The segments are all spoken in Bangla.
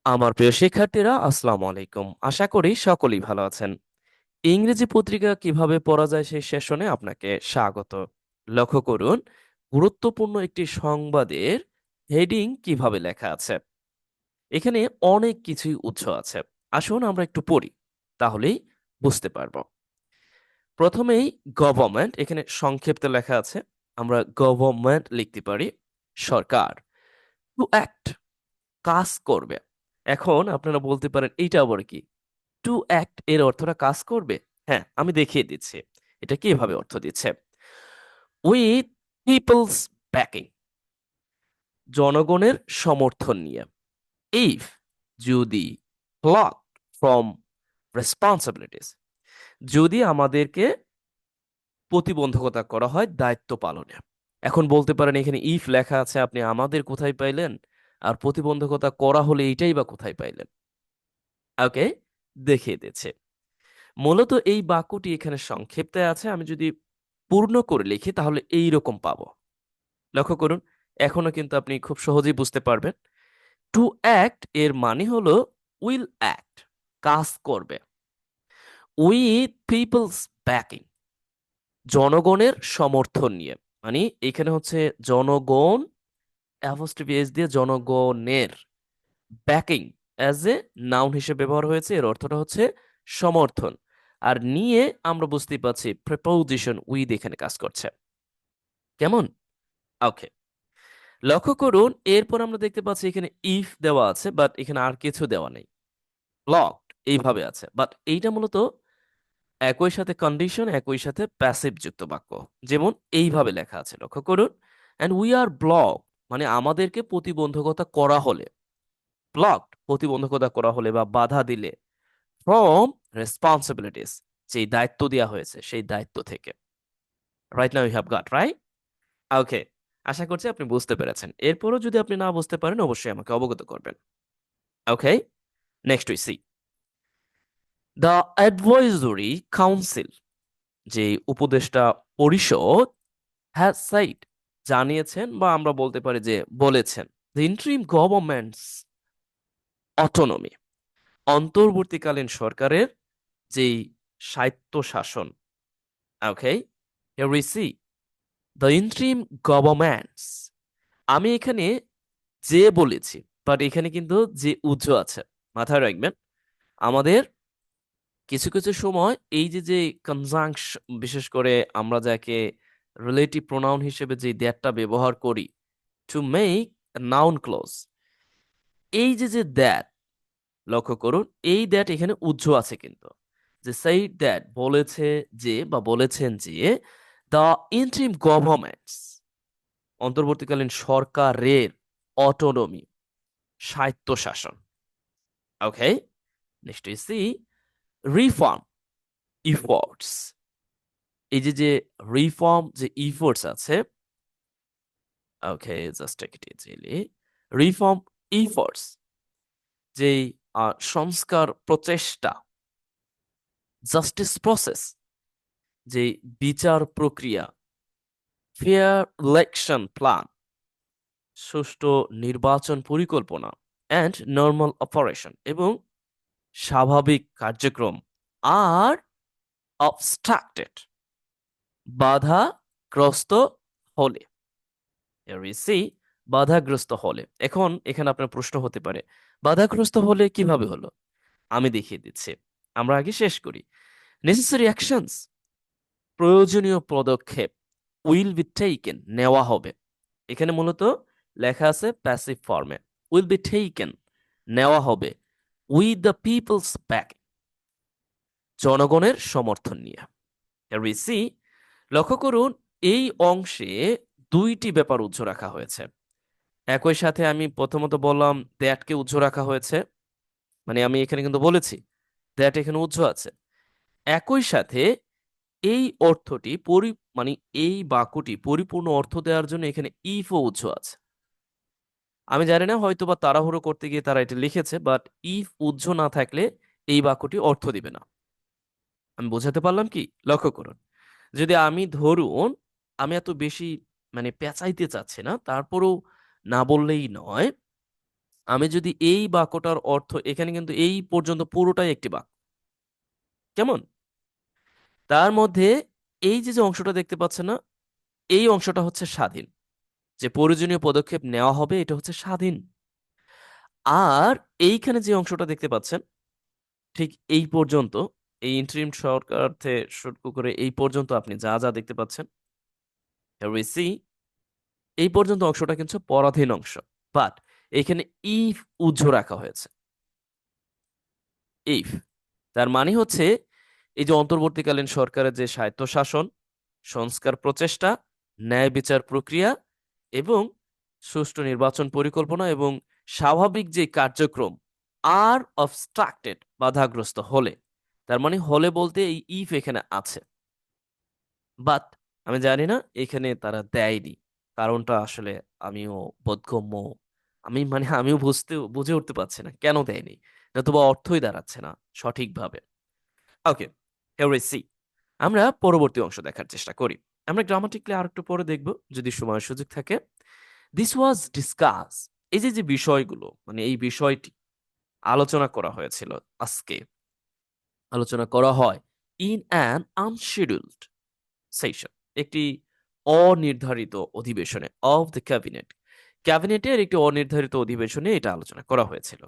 আমার প্রিয় শিক্ষার্থীরা, আসসালামু আলাইকুম। আশা করি সকলেই ভালো আছেন। ইংরেজি পত্রিকা কিভাবে পড়া যায় সেই সেশনে আপনাকে স্বাগত। লক্ষ্য করুন, গুরুত্বপূর্ণ একটি সংবাদের হেডিং কিভাবে লেখা আছে। এখানে অনেক কিছুই উৎস আছে। আসুন আমরা একটু পড়ি, তাহলেই বুঝতে পারবো। প্রথমেই গভর্নমেন্ট, এখানে সংক্ষিপ্ত লেখা আছে। আমরা গভর্নমেন্ট লিখতে পারি সরকার। টু অ্যাক্ট, কাজ করবে। এখন আপনারা বলতে পারেন এইটা আবার কি? টু অ্যাক্ট এর অর্থটা কাজ করবে। হ্যাঁ, আমি দেখিয়ে দিচ্ছি এটা কিভাবে অর্থ দিচ্ছে। উইথ পিপলস ব্যাকিং, জনগণের সমর্থন নিয়ে। ইফ, যদি। ব্লক ফ্রম রেসপন্সিবিলিটিস, যদি আমাদেরকে প্রতিবন্ধকতা করা হয় দায়িত্ব পালনে। এখন বলতে পারেন এখানে ইফ লেখা আছে, আপনি আমাদের কোথায় পাইলেন? আর প্রতিবন্ধকতা করা হলে এইটাই বা কোথায় পাইলেন? ওকে, দেখিয়ে দিচ্ছে। মূলত এই বাক্যটি এখানে সংক্ষিপ্তে আছে। আমি যদি পূর্ণ করে লিখি তাহলে এই রকম পাবো। লক্ষ্য করুন, এখনো কিন্তু আপনি খুব সহজেই বুঝতে পারবেন। টু অ্যাক্ট এর মানে হলো উইল অ্যাক্ট, কাজ করবে। উইথ পিপলস ব্যাকিং, জনগণের সমর্থন নিয়ে। মানে এখানে হচ্ছে জনগণ অ্যাপোস্ট্রফি এস দিয়ে জনগণের, ব্যাকিং অ্যাজ এ নাউন হিসেবে ব্যবহার হয়েছে। এর অর্থটা হচ্ছে সমর্থন। আর নিয়ে আমরা বুঝতেই পারছি প্রিপোজিশন উইথ এখানে কাজ করছে। কেমন? ওকে, লক্ষ্য করুন, এরপর আমরা দেখতে পাচ্ছি এখানে ইফ দেওয়া আছে, বাট এখানে আর কিছু দেওয়া নেই। ব্লকড এইভাবে আছে, বাট এইটা মূলত একই সাথে কন্ডিশন, একই সাথে প্যাসিভ যুক্ত বাক্য। যেমন এইভাবে লেখা আছে, লক্ষ্য করুন। অ্যান্ড উই আর ব্লক, মানে আমাদেরকে প্রতিবন্ধকতা করা হলে, ব্লকড প্রতিবন্ধকতা করা হলে বা বাধা দিলে, ফ্রম রেসপন্সিবিলিটিস, যেই দায়িত্ব দেওয়া হয়েছে সেই দায়িত্ব থেকে। Right now you have got right. Okay, আশা করছি আপনি বুঝতে পেরেছেন। এরপরও যদি আপনি না বুঝতে পারেন অবশ্যই আমাকে অবগত করবেন। Okay, next we see the advisory council, যে উপদেষ্টা পরিষদ, হ্যাজ সাইড, জানিয়েছেন বা আমরা বলতে পারি যে বলেছেন, দ্য ইন্টারিম গভর্নমেন্টস অটোনমি, অন্তর্বর্তীকালীন সরকারের যেই স্বায়ত্ত শাসন। Okay, here we see the interim governments. আমি এখানে যে বলেছি, বাট এখানে কিন্তু যে উজ্জ আছে, মাথায় রাখবেন। আমাদের কিছু কিছু সময় এই যে যে কনজাংশন, বিশেষ করে আমরা যাকে রিলেটিভ প্রোনাউন হিসেবে যে দ্যাটটা ব্যবহার করি টু মেক নাউন ক্লোজ, এই যে যে দ্যাট, লক্ষ্য করুন এই দ্যাট এখানে উজ্জ আছে কিন্তু। যে সেই দ্যাট বলেছে, যে বা বলেছেন যে, দ্য ইন্টারিম গভর্নমেন্টস, অন্তর্বর্তীকালীন সরকারের, অটোনমি, স্বায়ত্তশাসন। ওকে, নিশ্চয়ই সি রিফর্ম ইফোর্টস, এই যে যে রিফর্ম যে ইফোর্টস আছে। Okay, just take it easily. Reform efforts, যেই সংস্কার প্রচেষ্টা, জাস্টিস প্রসেস, যে বিচার প্রক্রিয়া, ফেয়ার ইলেকশন প্ল্যান, সুষ্ঠু নির্বাচন পরিকল্পনা, অ্যান্ড নর্মাল অপারেশন, এবং স্বাভাবিক কার্যক্রম, আর অবস্ট্রাক্টেড, বাধাগ্রস্ত হলে। সি বাধাগ্রস্ত হলে। এখন এখানে আপনার প্রশ্ন হতে পারে, বাধাগ্রস্ত হলে কিভাবে হলো? আমি দেখিয়ে দিচ্ছি। আমরা আগে শেষ করি। নেসেসারি অ্যাকশনস, প্রয়োজনীয় পদক্ষেপ, উইল বি টেকেন, নেওয়া হবে। এখানে মূলত লেখা আছে প্যাসিভ ফর্মে, উইল বি টেকেন, নেওয়া হবে, উইথ দ্য পিপলস ব্যাক, জনগণের সমর্থন নিয়ে। সি লক্ষ্য করুন, এই অংশে দুইটি ব্যাপার উজ্জ্ব রাখা হয়েছে। একই সাথে আমি প্রথমত বললাম দ্যাটকে উজ্জ্ব রাখা হয়েছে, মানে আমি এখানে কিন্তু বলেছি দ্যাট এখানে উজ্জ্ব আছে। একই সাথে এই অর্থটি মানে এই বাক্যটি পরিপূর্ণ অর্থ দেওয়ার জন্য এখানে ইফও উজ্জ্ব আছে। আমি জানি না, হয়তো বা তাড়াহুড়ো করতে গিয়ে তারা এটা লিখেছে, বাট ইফ উজ্জ্ব না থাকলে এই বাক্যটি অর্থ দিবে না। আমি বোঝাতে পারলাম কি? লক্ষ্য করুন, যদি আমি ধরুন, আমি এত বেশি মানে পেঁচাইতে চাচ্ছি না, তারপরেও না বললেই নয়, আমি যদি এই বাক্যটার অর্থ, এখানে কিন্তু এই পর্যন্ত পুরোটাই একটি বাক্য, কেমন? তার মধ্যে এই যে যে অংশটা দেখতে পাচ্ছেন না, এই অংশটা হচ্ছে স্বাধীন, যে প্রয়োজনীয় পদক্ষেপ নেওয়া হবে এটা হচ্ছে স্বাধীন। আর এইখানে যে অংশটা দেখতে পাচ্ছেন ঠিক এই পর্যন্ত, এই ইন্টারিম সরকার থেকে শুরু করে এই পর্যন্ত আপনি যা যা দেখতে পাচ্ছেন, here we see, এই পর্যন্ত অংশটা কিন্তু পরাধীন অংশ, বাট এখানে ইফ উজ্জ্ব রাখা হয়েছে। ইফ, তার মানে হচ্ছে এই যে অন্তর্বর্তীকালীন সরকারের যে স্বায়ত্তশাসন, সংস্কার প্রচেষ্টা, ন্যায় বিচার প্রক্রিয়া এবং সুষ্ঠু নির্বাচন পরিকল্পনা এবং স্বাভাবিক যে কার্যক্রম আর অবস্ট্রাক্টেড, বাধাগ্রস্ত হলে, তার মানে হলে বলতে এই ইফ এখানে আছে। বাট আমি জানি না এখানে তারা দেয়নি, কারণটা আসলে আমিও বোধগম্য, আমিও বুঝে উঠতে পারছি না কেন দেয়নি, নতুবা অর্থই দাঁড়াচ্ছে না সঠিকভাবে। ওকে, here we see. আমরা পরবর্তী অংশ দেখার চেষ্টা করি। আমরা গ্রামাটিক্যালি আর একটু পরে দেখব যদি সময় সুযোগ থাকে। দিস ওয়াজ ডিসকাস, এই যে যে বিষয়গুলো, মানে এই বিষয়টি আলোচনা করা হয়েছিল, আজকে আলোচনা করা হয় ইন অ্যান আনশিডিউলড সেশন, একটি অনির্ধারিত অধিবেশনে অফ দ্য ক্যাবিনেট, ক্যাবিনেটের একটি অনির্ধারিত অধিবেশনে এটা আলোচনা করা হয়েছিল।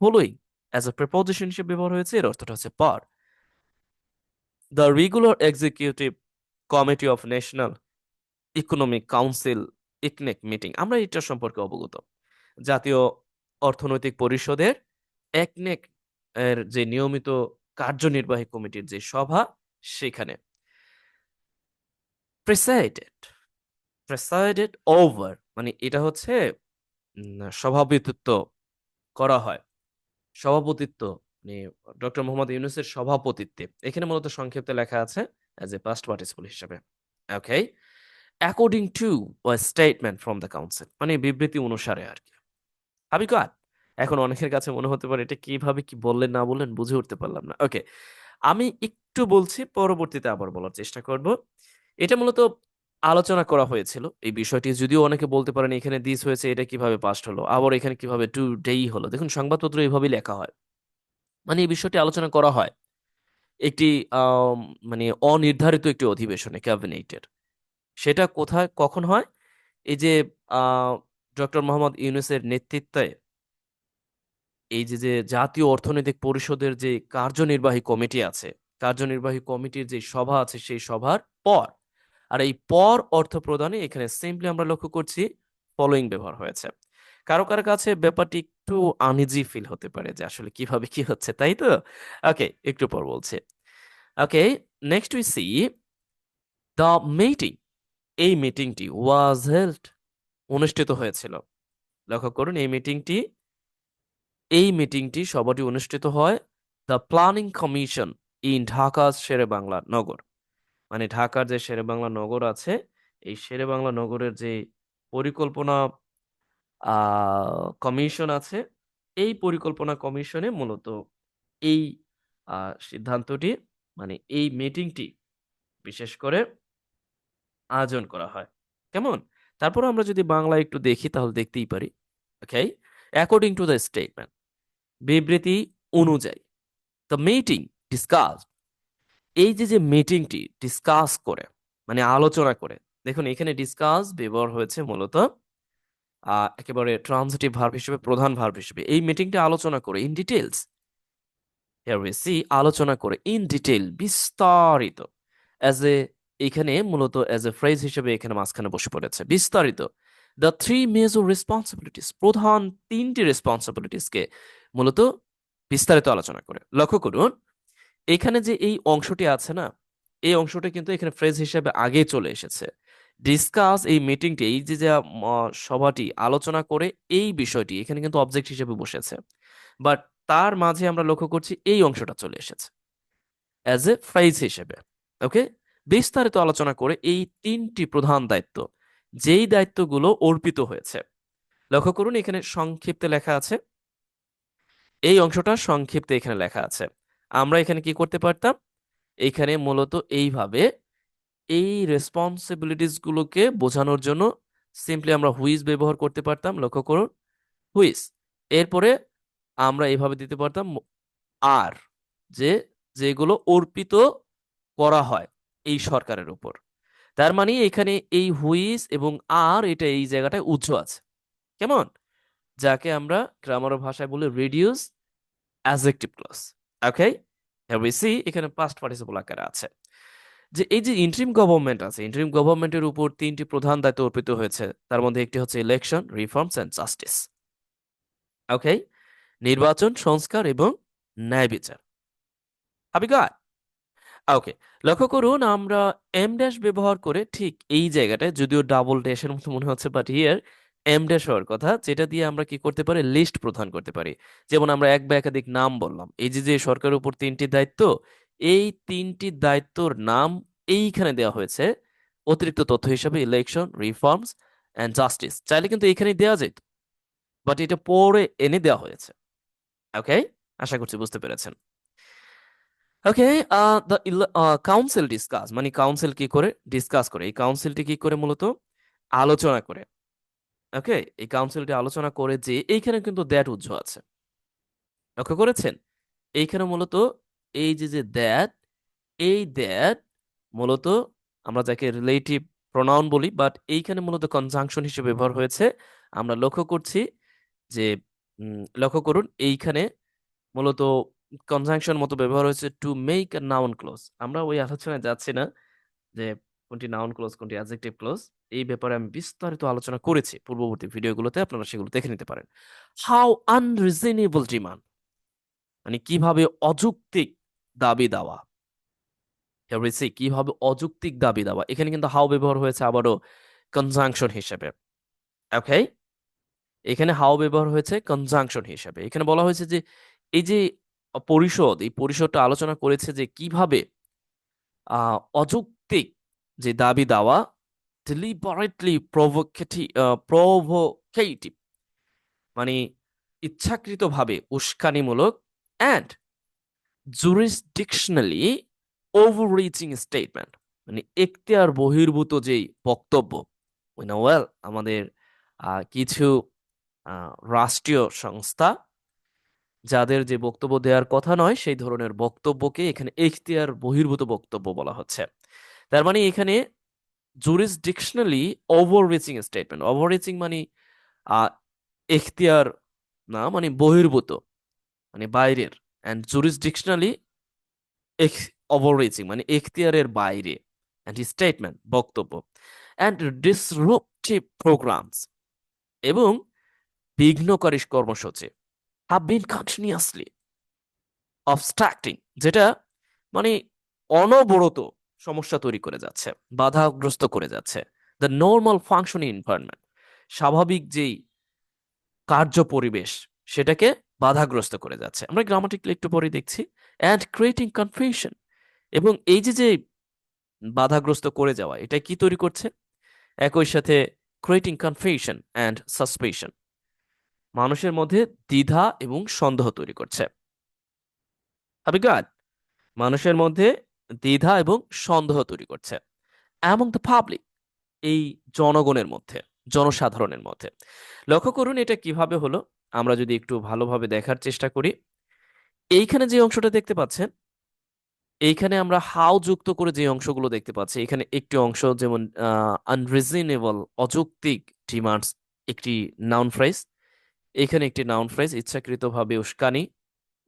ফলোইং অ্যাজ এ প্রিপোজিশন হিসেবে ব্যবহার হয়েছে, এর অর্থটা হচ্ছে পর। The regular executive committee of national economic council, ইকনেক মিটিং, আমরা এটা সম্পর্কে অবগত। জাতীয় অর্থনৈতিক পরিষদের একনেক এর যে নিয়মিত কার্যনির্বাহী কমিটির যে সভা, সেখানে প্রেসাইডেড, ওভার, মানে এটা হচ্ছে সভাপতিত্ব করা হয়, সভাপতিত্ব, মানে ডক্টর মোহাম্মদ ইউনূসের সভাপতিত্বে, এখানে মূলত সংক্ষেপে লেখা আছে অ্যাজ এ পাস্ট পার্টিসিপল হিসেবে। Okay, according to a statement from the council, মানে বিবৃতি অনুসারে আর কি। আমি কাট, এখন অনেকের কাছে মনে হতে পারে এটা কিভাবে কি বললেন না বললেন বুঝে উঠতে পারলাম না। ওকে, আমি একটু বলছি, পরবর্তীতে আবার বলার চেষ্টা করব। এটা মূলত আলোচনা করা হয়েছিল এই বিষয়টি, যদিও অনেকে বলতে পারেন এখানে দিস হয়েছে, এটা কিভাবে পাস্ট হলো, আবার এখানে কিভাবে টু ডেই হলো। দেখুন সংবাদপত্র এইভাবেই লেখা হয়, মানে এই বিষয়টি আলোচনা করা হয় একটি আম, মানে অনির্ধারিত একটি অধিবেশনে ক্যাবিনেটের। সেটা কোথায় কখন হয়? এই যে ডক্টর মোহাম্মদ ইউনূসের নেতৃত্বে এই যে যে জাতীয় অর্থনৈতিক পরিষদের যে কার্যনির্বাহী কমিটি আছে, কার্যনির্বাহী কমিটির যে সভা আছে, সেই সভার পর। আর এই পর অর্থ প্রদানে এখানে সিম্পলি আমরা লক্ষ্য করছি ফলোইং ব্যবহার হয়েছে। কারো কারো কাছে ব্যাপারটি একটু আনইজি ফিল হতে পারে যে আসলে কিভাবে কি হচ্ছে, তাই তো? ওকে, একটু পর বলছে। Okay, next we see the meeting, এই মিটিংটি ওয়াজ হেল্ড, অনুষ্ঠিত হয়েছিল। লক্ষ্য করুন এই মিটিংটি সভাটি অনুষ্ঠিত হয় the planning commission in Dhaka Sher-e-Bangla Nagar, মানে ঢাকার যে শেরেবাংলা নগর আছে, এই শেরেবাংলা নগরের যে পরিকল্পনা কমিশন আছে, এই পরিকল্পনা কমিশনে মূলত এই সিদ্ধান্তটি, মানে এই মিটিংটি বিশেষ করে আয়োজন করা হয়। কেমন? তারপর আমরা যদি বাংলা একটু দেখি তাহলে দেখতেই পারি। ওকে, অ্যাকর্ডিং টু দ্য স্টেটমেন্ট, বিবৃতি অনুযায়ী, দ্য মিটিং ডিসকাস, এই যে যে মিটিংটি ডিসকাস করে, মানে আলোচনা করে, দেখুন এখানে ডিসকাস ব্যবহার হয়েছে মূলত একেবারে ট্রানজিটিভ ভার্ব হিসেবে, প্রধান ভার্ব হিসেবে। এই মিটিংটি আলোচনা করে in details, here we C, আলোচনা করে ইন ডিটেইল, বিস্তারিত, অ্যাজ এ, এখানে মূলত অ্যাজ এ ফ্রেজ হিসেবে এখানে মাঝখানে বসে পড়েছে বিস্তারিত। দ্য থ্রি মেজর রেসপন্সিবিলিটিস, প্রধান তিনটি রেসপন্সিবিলিটিসকে মূলত বিস্তারিত আলোচনা করে। লক্ষ্য করুন এখানে যে এই অংশটি আছে না, এই অংশটি কিন্তু এখানে ফ্রেজ হিসেবে আগেই চলে এসেছে। ডিসকাস, এই মিটিংটি, এই যে যে সভাটি আলোচনা করে এই বিষয়টি এখানে কিন্তু অবজেক্ট হিসেবে বসেছে, বাট তার মাঝে আমরা লক্ষ্য করছি এই অংশটা চলে এসেছে অ্যাজ এ ফ্রেজ হিসেবে। ওকে, বিস্তারিত আলোচনা করে এই তিনটি প্রধান দায়িত্ব, যেই দায়িত্বগুলো অর্পিত হয়েছে। লক্ষ্য করুন এখানে সংক্ষিপ্তে লেখা আছে, এই অংশটা সংক্ষিপ্তে এখানে লেখা আছে। আমরা এখানে কি করতে পারতাম, এইখানে মূলত এইভাবে এই রেসপন্সিবিলিটিস গুলোকে বোঝানোর জন্য সিম্পলি আমরা হুইজ ব্যবহার করতে পারতাম। লক্ষ্য করুন হুইজ, এরপরে আমরা এইভাবে দিতে পারতাম আর, যে যেগুলো অর্পিত করা হয় এই সরকারের উপর। তার মানে এখানে এই হুইজ এবং আর এটা এই জায়গাটায় উজ্জ আছে। কেমন? যাকে আমরা গ্রামার ভাষায় বলি রিডিউস অ্যাডজেক্টিভ ক্লজ। ওকে, এখানে পাস্ট পার্টিসিপল আকারে আছে যে এই যে ইন্টারিম গভর্নমেন্ট আছে, ইন্টারিম গভর্নমেন্টের উপর তিনটি প্রধান দায়িত্ব অর্পিত হয়েছে। তার মধ্যে একটি হচ্ছে ইলেকশন, রিফর্মস এন্ড জাস্টিস। ওকে, নির্বাচন, সংস্কার এবং ন্যায় বিচার। হাবি গট? ওকে, লক্ষ্য করুন আমরা এম ড্যাশ ব্যবহার করে ঠিক এই জায়গাটায়, যদিও ডাবল ড্যাশের মতো মনে হচ্ছে, বাট হিয়ার এম ড্যাশ হওয়ার কথা, যেটা দিয়ে আমরা কি করতে পারি, লিস্ট প্রদান করতে পারি। যেমন আমরা এক বা একাধিক নাম বললাম, এই যে যে সরকারের উপর তিনটি দায়িত্ব, এই তিনটি দায়িত্বর নাম এইখানে দেওয়া হয়েছে অতিরিক্ত তথ্য হিসাবে, ইলেকশন, রিফর্মস অ্যান্ড জাস্টিস। চাইলে কিন্তু এখানেই দেওয়া যেত, বাট এটা পরে এনে দেওয়া হয়েছে। ওকে, আশা করছি বুঝতে পেরেছেন। ওকে, দ্য কাউন্সিল ডিসকাস, মানে কাউন্সিল কি করে ডিসকাস করে, এই কাউন্সিলটি কি করে মূলত আলোচনা করে। ওকে, এই কাউন্সিলটি আলোচনা করে যে এইখানে কিন্তু দ্যাট উজ্জ আছে, লক্ষ্য করেছেন? এইখানে মূলত এই যে যে দ্যাট, এই দ্যাট মূলত আমরা যাকে রিলেটিভ প্রোনাউন বলি, বাট এইখানে মূলত কনজাংশন হিসেবে ব্যবহার হয়েছে। আমরা লক্ষ্য করছি যে লক্ষ্য করুন এইখানে মূলত কনজাংশন মতো ব্যবহার হয়েছে to make a noun clause. আমরা ওই আলোচনায় যাচ্ছি না যে কোনটি নাউন ক্লোজ কোনটি অ্যাডজেক্টিভ ক্লোজ, এই ব্যাপারে আমি বিস্তারিত আলোচনা করেছি পূর্ববর্তী ভিডিওগুলোতে, আপনারা সেগুলো দেখে নিতে পারেন। হাউ আনরিজনেবল ডিমান্ড, মানে কিভাবে অযৌক্তিক দাবি দেওয়া। কিভাবে অযৌক্তিক দাবি দেওয়া, এখানে কিন্তু হাউ ব্যবহার হয়েছে আবারও কনজাংশন হিসেবে। ওকে, এখানে হাউ ব্যবহার হয়েছে কনজাংশন হিসেবে। এখানে বলা হয়েছে যে এই যে পরিষদ, এই পরিষদটা আলোচনা করেছে যে কিভাবে অযৌক্তিক যে দাবি দেওয়া, deliberately provocative, মানে ইচ্ছাকৃতভাবে উস্কানিমূলক, অ্যান্ড jurisdictionally overreaching statement, মানে এখতিয়ার বহির্ভূত যেই বক্তব্য। ওয়েল, আমাদের কিছু রাষ্ট্রীয় সংস্থা যাদের যে বক্তব্য দেওয়ার কথা নয় সেই ধরনের বক্তব্যকে এখানে এখতিয়ার বহির্ভূত বক্তব্য বলা হচ্ছে। তার মানে এখানে জুরিসডিকশনালি ওভাররিচিং স্টেটমেন্ট, ওভাররিচিং মানে আহ এখতিয়ার না, মানে বহির্ভূত, মানে বাইরের, অ্যান্ড জুরিসডিকশনালি ওভাররিচিং মানে এখতিয়ারের বাইরে, অ্যান্ড স্টেটমেন্ট বক্তব্য, অ্যান্ড ডিসরুপটিভ প্রোগ্রামস এবং বিঘ্নকারী কর্মসূচি have been continuously obstructing, যেটা মানে অনবরত সমস্যা তৈরি করে যাচ্ছে, বাধাগ্রস্ত করে যাচ্ছে দ্য নর্মাল ফাংশনিং এনভায়রনমেন্ট, স্বাভাবিক যেই কার্য পরিবেশ সেটাকে বাধাগ্রস্ত করে যাচ্ছে। আমরা গ্রামাটিক্যালি একটু পরে দেখছি। অ্যান্ড ক্রিয়েটিং কনফিউশন, এবং এই যে যে বাধাগ্রস্ত করে যাওয়া, এটা কি তৈরি করছে? একই সাথে ক্রিয়েটিং কনফিউশন অ্যান্ড সাসপেশন, মানুষের মধ্যে দ্বিধা এবং সন্দেহ তৈরি করছে। Have you got? মানুষের মধ্যে দ্বিধা এবং সন্দেহ তৈরি করছে among the public, এই জনগণের মধ্যে, জনসাধারণের মধ্যে। লক্ষ্য করুন এটা কিভাবে হলো, আমরা যদি একটু ভালোভাবে দেখার চেষ্টা করি। এইখানে যে অংশটা দেখতে পাচ্ছেন, এইখানে আমরা হাউ যুক্ত করে যে অংশগুলো দেখতে পাচ্ছি, এখানে একটি অংশ যেমন আনরিজনেবল, অযৌক্তিক ডিমান্ডস, একটি নাউন ফ্রেজ। এখানে একটি নাউন ফ্রেজ, ইচ্ছাকৃতভাবে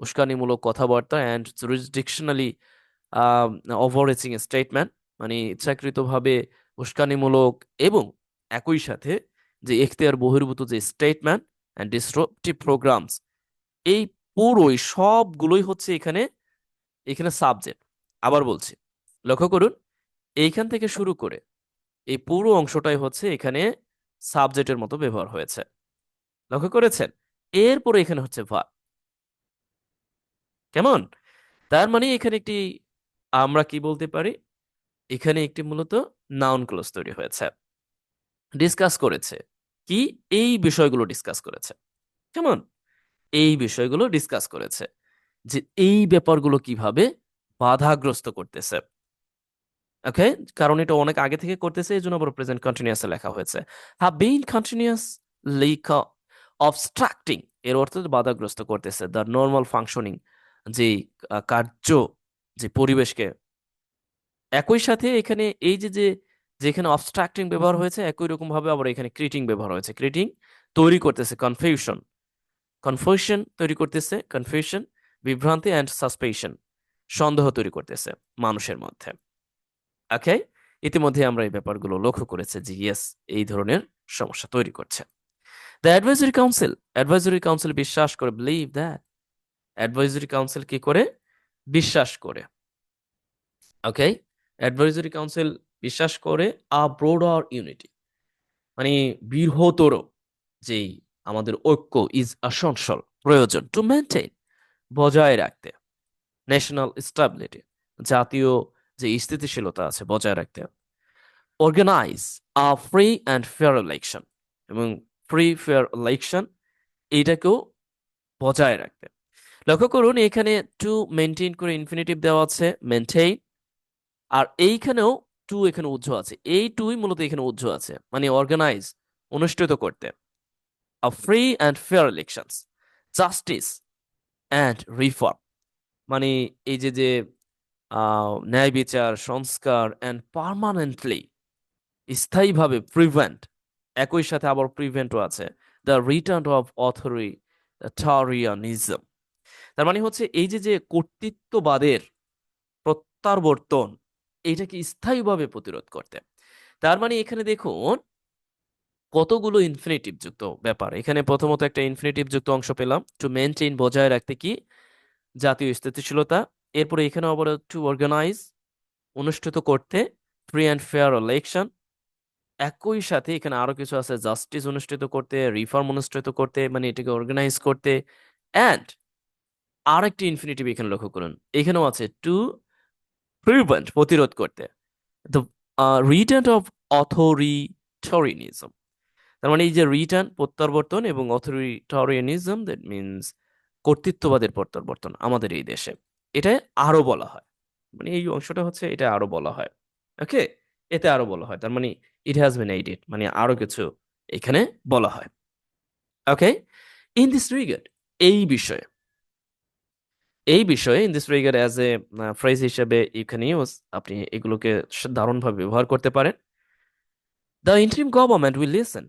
উস্কানিমূলক কথাবার্তা, অ্যান্ড জুরিসডিকশনালি ওভাররিচিং স্টেটমেন্ট, মানে ইচ্ছাকৃতভাবে উস্কানিমূলক, এবং একই সাথে যে এখতিয়ার বহির্ভূত যে স্টেটমেন্ট অ্যান্ড ডিসরাপটিভ প্রোগ্রামস, এই পুরোই সবগুলোই হচ্ছে এখানে এখানে সাবজেক্ট। আবার বলছি, লক্ষ্য করুন এইখান থেকে শুরু করে এই পুরো অংশটাই হচ্ছে এখানে সাবজেক্টের মতো ব্যবহার হয়েছে, লক্ষ্য করেছেন? এরপরে এখানে হচ্ছে ভার্ব। কেমন? তার মানে এখানে একটি, আমরা কি বলতে পারি, এখানে একটি মূলত নাউন ক্লোজ তৈরি হয়েছে, ডিসকাস করেছে কি, এই বিষয়গুলো ডিসকাস করেছে। কেমন? এই বিষয়গুলো ডিসকাস করেছে যে এই ব্যাপারগুলো কিভাবে বাধাগ্রস্ত করতেছে। ওকে, কারণ এটা অনেক আগে থেকে করতেছে, এই জন্য আবার প্রেজেন্ট কন্টিনিউয়াসে লেখা হয়েছে। হ্যাভ বিন কন্টিনিউয়াসলি অবস্ট্রাক্টিং এর অর্থ বাধাগ্রস্ত করতেছে দ্য নর্মাল ফাংশনিং, যে কার্য, যে পরিবেশকে। একই সাথে এখানে এই যে যে যেখানে অবস্ট্রাক্টিং ব্যবহার হয়েছে, একই রকম ভাবে আবার এখানে ক্রিটিং ব্যবহার হয়েছে। ক্রিটিং তৈরি করতেছে কনফিউশন, কনফিউশন তৈরি করতেছে, কনফিউশন, বিভ্রান্তি অ্যান্ড সাসপেশন, সন্দেহ তৈরি করতেছে মানুষের মধ্যে। ওকে, ইতিমধ্যে আমরা এই ব্যাপারগুলো লক্ষ্য করেছি যে ইয়েস, এই ধরনের সমস্যা তৈরি করছে। দ্য অ্যাডভাইজরি কাউন্সিল বিশ্বাস করে, বিলিভ দ্যাট, অ্যাডভাইজরি কাউন্সিল কি করে? বিশ্বাস করে। ওকে, অ্যাডভাইজরি কাউন্সিল বিশ্বাস করে আ ব্রোডার ইউনিটি, মানে বৃহত্তর যেই আমাদের ঐক্য ইজ আসনসল, প্রয়োজন, টু মেনটেন, বজায় রাখতে, ন্যাশনাল স্টাবিলিটি, জাতীয় যে স্থিতিশীলতা আছে বজায় রাখতে, organise a free and fair election, এবং ফ্রি ফেয়ার ইলেকশন এইটাকেও বজায় রাখতে। লক্ষ্য করুন এখানে টু মেনটেন করে ইনফিনিটিভ দেওয়া আছে, মেনটেন, আর এইখানেও টু এখানে উজ্জ্ব আছে, এই টুই মূলত এখানে উজ্জ্ব আছে, মানে অর্গানাইজ, অনুষ্ঠিত করতে, a free and fair elections, justice and reform, মানে এই যে যে ন্যায় বিচার, সংস্কার অ্যান্ড পার্মানেন্টলি, স্থায়ীভাবে প্রিভেন্ট, একই সাথে আবার প্রিভেন্টও আছে, দ্য রিটার্ন অফ অথরিটারিয়ানিজম। তার মানে হচ্ছে এই যে যে কর্তৃত্ববাদের প্রত্যাবর্তন, এইটাকে স্থায়ীভাবে প্রতিরোধ করতে। তার মানে এখানে দেখুন কতগুলো ইনফিনিটিভ যুক্ত ব্যাপার। এখানে প্রথমত একটা ইনফিনিটিভ যুক্ত অংশ পেলাম, টু মেনটেন, বজায় রাখতে কি? জাতীয় স্থিতিশীলতা। এরপরে এখানে আবার টু অর্গানাইজ, অনুষ্ঠিত করতে, ফ্রি অ্যান্ড ফেয়ার ইলেকশন। একই সাথে এখানে আরো কিছু আছে, জাস্টিস অনুষ্ঠিত করতে, রিফর্ম অনুষ্ঠিত করতে, মানে এটাকে অর্গানাইজ করতে, অ্যান্ড আরেকটি ইনফিনিটিভ এখানে লক্ষ্য করুন, এখানেও আছে টু প্রিভেন্ট, প্রতিরোধ করতে, দ্য রিটার্ন অফ অথরিটারিয়ানিজম। তার মানে এই যে রিটার্ন, প্রত্যাবর্তন, এবং অথরিটারিয়ানিজম, দ্যাট মিনস কর্তৃত্ববাদের প্রত্যাবর্তন আমাদের এই দেশে, এটা আরো বলা হয়, মানে এই অংশটা হচ্ছে এটা আরো বলা হয়। ওকে, এতে আরো বলা হয়, তার মানে ইট হ্যাজ বিন এইডেড, মানে আরো কিছু এখানে বলা হয়। ওকে, ইন দিস রিগার্ড, এই বিষয়ে, in this regard as a phrase হিসেবে এখানে ইউজ, আপনি এগুলোকে দারুণভাবে ব্যবহার করতে পারেন। The interim government will listen,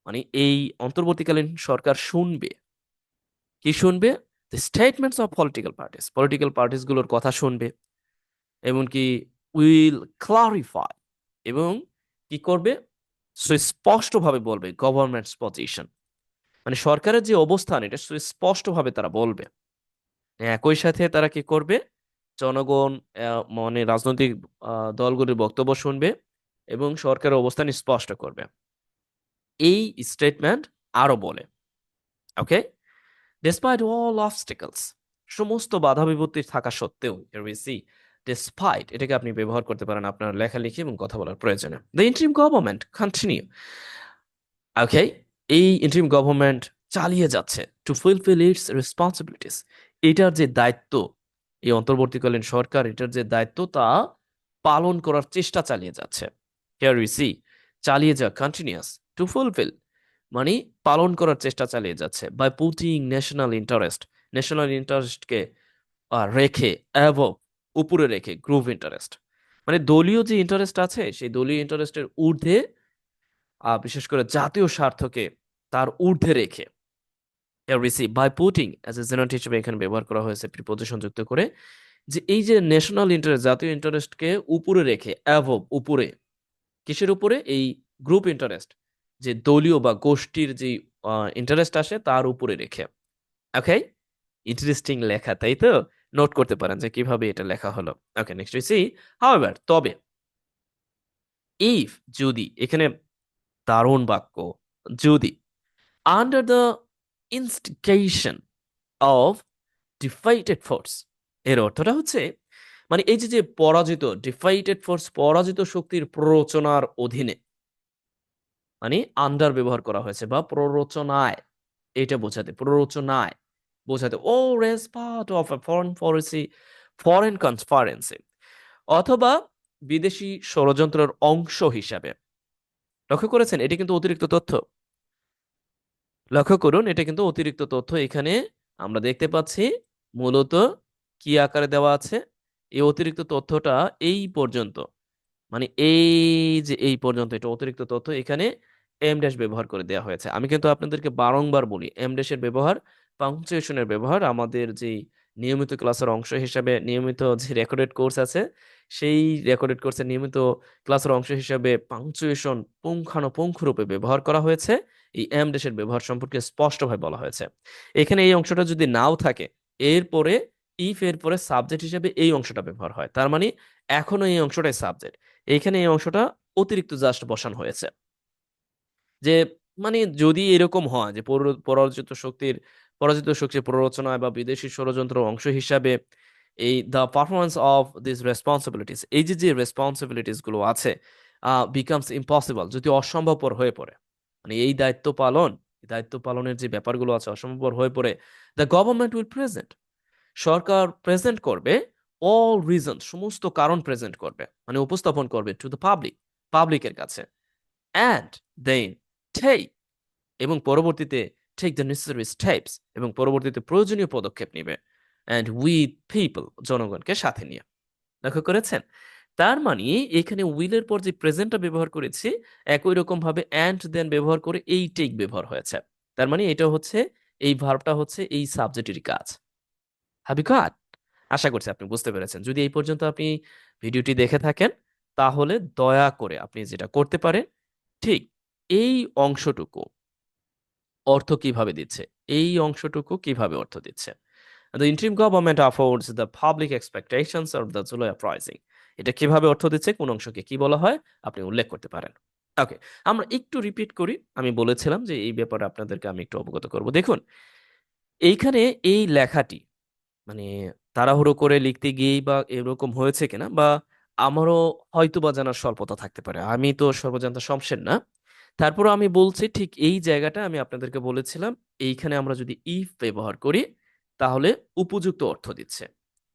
মানে এই অন্তর্বর্তীকালীন সরকার শুনবে, কি শুনবে? The statements of political parties গুলোর কথা শুনবে, এমনকি উইল ক্লারিফাই, এবং কি করবে? সুস্পষ্টভাবে বলবে গভর্নমেন্টস পজিশন, মানে সরকারের যে অবস্থান এটা সুস্পষ্টভাবে তারা বলবে। একই সাথে তারা কি করবে? জনগণ, মানে রাজনৈতিক দলগুলির বক্তব্য শুনবে এবং সরকারের অবস্থান স্পষ্ট করবে। এই স্টেটমেন্ট আরো বলে, ওকে, ডেসপাইট অল অবস্টিকলস, সমস্ত বাধা বিপত্তি থাকা সত্ত্বেও, ডেসপাইট এটাকে আপনি ব্যবহার করতে পারেন আপনার লেখালেখি এবং কথা বলার প্রয়োজনে। দ্য ইন্টারিম গভর্নমেন্ট কন্টিনিউ, ওকে, এই ইন্টারিম গভর্নমেন্ট চালিয়ে যাচ্ছে টু ফুলফিল ইটস রেসপন্সিবিলিটিস, এটার যে দায়িত্ব, এই অন্তর্বর্তীকালীন সরকার এটার যে দায়িত্ব তা পালন করার চেষ্টা চালিয়ে যাচ্ছে। হিয়ার উই সি, চালিয়ে যা, কন্টিনিউয়াস, টু ফুলফিল মানে পালন করার চেষ্টা চালিয়ে যাচ্ছে, বাই পুটিং ন্যাশনাল ইন্টারেস্টকে রেখে, অ্যাবভ, উপরে রেখে, গ্রুপ ইন্টারেস্ট, মানে দলীয় যে ইন্টারেস্ট আছে সেই দলীয় ইন্টারেস্টের ঊর্ধ্বে, বিশেষ করে জাতীয় স্বার্থকে তার ঊর্ধ্বে রেখে, receive by putting as a generate হিসেবে এখানে ব্যবহার করা হয়েছে প্রিপোজিশন যুক্ত করে, যে এই যে ন্যাশনাল ইন্টারেস্ট, জাতীয় ইন্টারেস্টকে উপরে রেখে, অ্যাবভ, উপরে, কিসের উপরে? এই গ্রুপ ইন্টারেস্ট, যে দলীয় বা গোষ্ঠীর যে ইন্টারেস্ট আসে তার উপরে রেখে। ওকে, ইন্টারেস্টিং লেখা, তাই তো? নোট করতে পারেন যে কিভাবে এটা লেখা হলো। Okay, next we see, however, তবে, ইফ, যদি, এখানে দারুণ বাক্য, যদি, under the instigation of defeated force, এর অর্থটা হচ্ছে, মানে এই যে যে পরাজিত, ডিফাইটেড ফোর্স, পরাজিত শক্তির প্ররোচনার অধীনে, মানে আন্ডার ব্যবহার করা হয়েছে, বা প্ররোচনায়, এটা বোঝাতে, প্ররোচনায় বোঝাতে, ও রেস part of a foreign policy, foreign conspiracy, অথবা বিদেশি ষড়যন্ত্রের অংশ হিসাবে। লক্ষ্য করেছেন এটি কিন্তু অতিরিক্ত তথ্য, লক্ষ্য করুন এটা কিন্তু অতিরিক্ত তথ্য এখানে আমরা দেখতে পাচ্ছি মূলত কি আকারে দেওয়া আছে। এই অতিরিক্ত তথ্যটা এই পর্যন্ত, মানে এই যে এই পর্যন্ত এটা অতিরিক্ত তথ্য এখানে এম ড্যাশ ব্যবহার করে দেওয়া হয়েছে। আমি কিন্তু আপনাদেরকে বারংবার বলি এম ড্যাশের ব্যবহার, পাংচুয়েশনের ব্যবহার আমাদের যে নিয়মিত ক্লাসের অংশ হিসাবে নিয়মিত যে রেকর্ডেড কোর্স আছে সেই রেকর্ডেড কোর্সের নিয়মিত ক্লাসের অংশ হিসাবে পাংচুয়েশন পুঙ্খানুপুঙ্খরূপে ব্যবহার করা হয়েছে। এই এম ড্যাশের ব্যবহার সম্পর্কে স্পষ্টভাবে বলা হয়েছে। এখানে এই অংশটা যদি নাও থাকে এরপরে ইফ এর পরে সাবজেক্ট হিসেবে এই অংশটা ব্যবহার হয়, তার মানে এখনো এই অংশটাই সাবজেক্ট। এইখানে এই অংশটা অতিরিক্ত জাস্ট বসানো হয়েছে যে মানে যদি এরকম হয় যে পরাজিত শক্তির প্ররোচনায় বা বিদেশি ষড়যন্ত্র অংশ হিসাবে এই the performance of this responsibilities, এই যে যে রেসপন্সিবিলিটিস গুলো আছে বিকামস ইম্পসিবল, যদি অসম্ভবপর হয়ে পড়ে, মানে এই দায়িত্ব পালনের যে ব্যাপারগুলো আছে অসম্ভবপর হয়ে পড়ে, the government will present, Sarkar present করবে অল রিজন, সমস্ত কারণ প্রেজেন্ট করবে, মানে উপস্থাপন করবে টু দ্য পাবলিকের কাছে, অ্যান্ড দেন টেক, এবং পরবর্তীতে টেক দ্য নেসেসারি স্টেপস, এবং পরবর্তীতে প্রয়োজনীয় পদক্ষেপ নিবে, অ্যান্ড উইথ পিপল, জনগণকে সাথে নিয়ে। লক্ষ্য করেছেন? তার মানে এখানে উইলের পর যে প্রেজেন্টটা ব্যবহার করেছি একই রকম ভাবে অ্যান্ড দেন ব্যবহার করে এই টেক ব্যবহার হয়েছে। তার মানে এটা হচ্ছে এই ভার্বটা হচ্ছে এই সাবজেক্টেরই কাজ। Have you got? আশা করছি আপনি বুঝতে পেরেছেন। যদি এই পর্যন্ত আপনি ভিডিওটি দেখে থাকেন তাহলে দয়া করে আপনি যেটা করতে পারেন, ঠিক এই অংশটুকু অর্থ কিভাবে দিচ্ছে, এই অংশটুকু কিভাবে অর্থ দিচ্ছে। The interim government affords the public expectations of the July uprising, এটা কিভাবে অর্থ দিচ্ছে, কোন অংশকে কি বলা হয় আপনি উল্লেখ করতে পারেন। ওকে, আমরা একটু রিপিট করি। আমি বলেছিলাম যে এই ব্যাপারে আপনাদেরকে আমি একটু অবগত করব। দেখুন এইখানে এই লেখাটি মানে তাড়াহুড়ো করে লিখতে গিয়েই বা এরকম হয়েছে কিনা, বা আমারও হয়তো বা জানার স্বল্পতা থাকতে পারে, আমি তো সর্বজান্তা শমশের না। তারপর আমি বলছি ঠিক এই জায়গাটা আমি আপনাদেরকে বলেছিলাম এইখানে আমরা যদি ইফ ব্যবহার করি তাহলে উপযুক্ত অর্থ দিচ্ছে।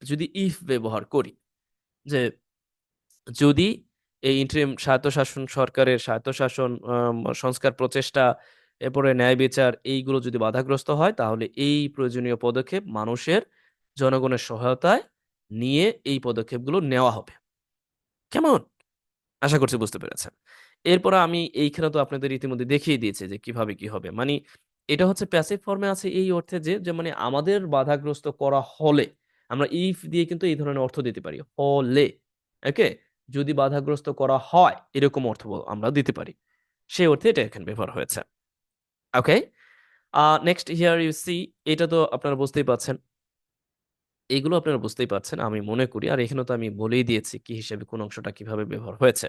যদি ইফ ব্যবহার করি যে যদি এই ইন্টারিম স্বায়ত্তশাসন সরকারের স্বায়ত্তশাসন সংস্কার প্রচেষ্টা, এরপরে ন্যায় বিচার এইগুলো যদি বাধাগ্রস্ত হয় তাহলে এই প্রয়োজনীয় পদক্ষেপ মানুষের জনগণের সহায়তায় নিয়ে এই পদক্ষেপগুলো নেওয়া হবে। কেমন? আশা করছি বুঝতে পেরেছেন। এরপর আমি এইখানে তো আপনাদের ইতিমধ্যে দেখিয়ে দিয়েছি যে কিভাবে কি হবে। মানে এটা হচ্ছে প্যাসিভ ফর্মে আছে এই অর্থে যে মানে আমাদের বাধাগ্রস্ত করা হলে আমরা ইফ দিয়ে কিন্তু এই ধরনের অর্থ দিতে পারি। হলে, ওকে? যদি বাধাগ্রস্ত করা হয় এরকম অর্থ আমরা দিতে পারি। সেই অর্থে এটা এখানে ব্যবহার হয়েছে। ওকে? নেক্সট হিয়ার ইউ সি, এটা তো আপনারা বুঝতেই পারছেন। এগুলো আপনারা বুঝতেই পারছেন আমি মনে করি। আর এখানে তো আমি বলেই দিয়েছি কি হিসেবে কোন অংশটা কিভাবে ব্যবহার হয়েছে।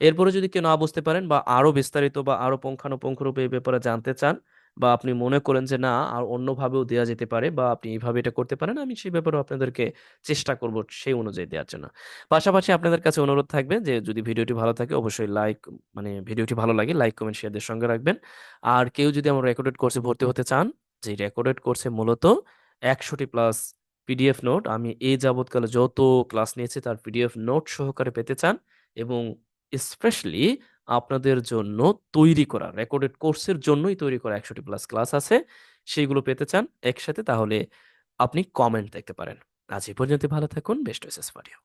এরপরে যদি কেউ না বুঝতে পারেন বা আরো বিস্তারিত বা আরো পুঙ্খানুপুঙ্খরূপে এই ব্যাপারে জানতে চান, বা আপনি মনে করেন যে না আর অন্যভাবেও দেওয়া যেতে পারে বা আপনি এইভাবে এটা করতে পারেন, আমি সেই ব্যাপারেও আপনাদেরকে চেষ্টা করব সেই অনুযায়ী দেওয়ার জন্য। পাশাপাশি আপনাদের কাছে অনুরোধ থাকবে যে যদি ভিডিওটি ভালো থাকে অবশ্যই মানে ভিডিওটি ভালো লাগে লাইক কমেন্ট শেয়ারদের সঙ্গে রাখবেন। আর কেউ যদি আমার রেকর্ডেড কোর্সে ভর্তি হতে চান, যে রেকর্ডেড কোর্সে মূলত 100টি প্লাস পিডিএফ নোট আমি এই যাবৎকালে যত ক্লাস নিয়েছি তার পিডিএফ নোট সহকারে পেতে চান, এবং স্পেশালি আপনাদের জন্য তৈরি করা রেকর্ডেড কোর্সের জন্যই তৈরি করা 100টি প্লাস ক্লাস আছে, সেইগুলো পেতে চান একসাথে, তাহলে আপনি কমেন্ট দেখতে পারেন। আজ এই পর্যন্ত, ভালো থাকুন, বেস্ট উইশেস ফর ইউ।